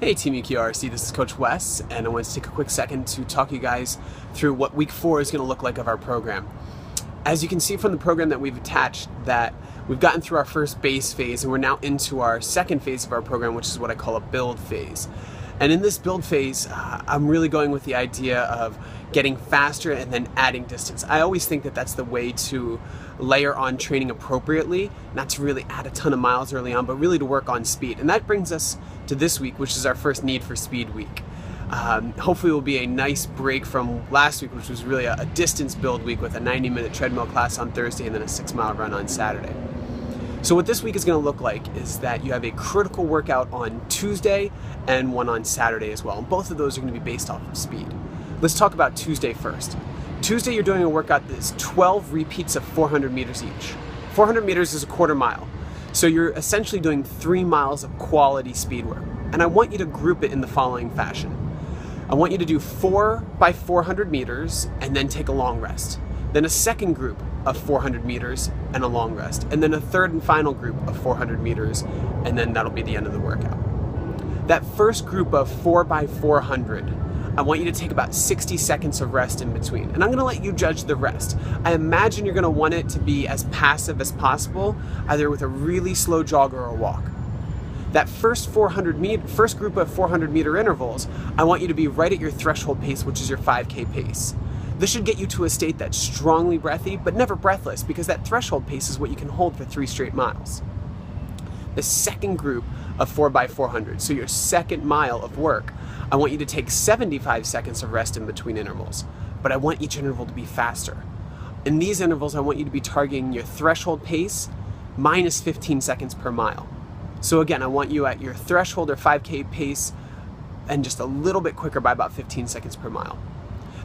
Hey Team EQRRC, this is Coach Wes, and I want to take a quick second to talk you guys through what week 4 is going to look like of our program. As you can see from the program that we've attached, that we've gotten through our first base phase and we're now into our second phase of our program, which is what I call a build phase. And in this build phase, I'm really going with the idea of getting faster and then adding distance. I always think that that's the way to layer on training appropriately, not to really add a ton of miles early on, but really to work on speed. And that brings us to this week, which is our first Need for Speed week. Hopefully it will be a nice break from last week, which was really a distance build week with a 90-minute treadmill class on Thursday and then a 6-mile run on Saturday. So what this week is going to look like is that you have a critical workout on Tuesday and one on Saturday as well. And both of those are going to be based off of speed. Let's talk about Tuesday first. Tuesday you're doing a workout that is 12 repeats of 400 meters each. 400 meters is a quarter mile. So you're essentially doing 3 miles of quality speed work. And I want you to group it in the following fashion. I want you to do 4 by 400 meters and then take a long rest. Then a second group of 400 meters and a long rest. And then a third and final group of 400 meters, and then that'll be the end of the workout. That first group of 4 by 400, I want you to take about 60 seconds of rest in between. And I'm gonna let you judge the rest. I imagine you're gonna want it to be as passive as possible, either with a really slow jog or a walk. That first group of 400 meter intervals, I want you to be right at your threshold pace, which is your 5K pace. This should get you to a state that's strongly breathy, but never breathless, because that threshold pace is what you can hold for 3 straight miles. The second group of 4 by 400, so your second mile of work, I want you to take 75 seconds of rest in between intervals, but I want each interval to be faster. In these intervals, I want you to be targeting your threshold pace minus 15 seconds per mile. So again, I want you at your threshold or 5K pace and just a little bit quicker by about 15 seconds per mile.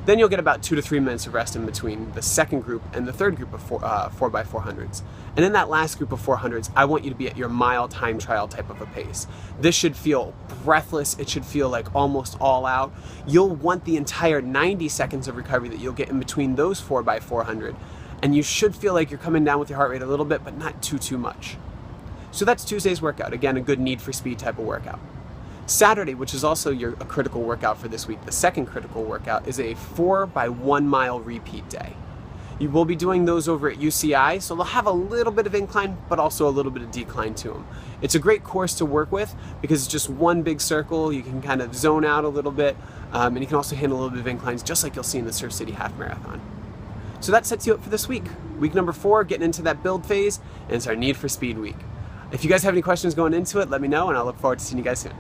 Then you'll get about 2 to 3 minutes of rest in between the second group and the third group of 4 by 400s. And in that last group of 400s, I want you to be at your mile time trial type of a pace. This should feel breathless. It should feel like almost all out. You'll want the entire 90 seconds of recovery that you'll get in between those 4 by 400. And you should feel like you're coming down with your heart rate a little bit, but not too much. So that's Tuesday's workout. Again, a good need for speed type of workout. Saturday, which is also a critical workout for this week, the second critical workout, is a 4 by 1 mile repeat day. You will be doing those over at UCI, so they'll have a little bit of incline, but also a little bit of decline to them. It's a great course to work with because it's just one big circle. You can kind of zone out a little bit, and you can also handle a little bit of inclines, just like you'll see in the Surf City Half Marathon. So that sets you up for this week. Week number 4, getting into that build phase, and it's our Need for Speed week. If you guys have any questions going into it, let me know, and I'll look forward to seeing you guys soon.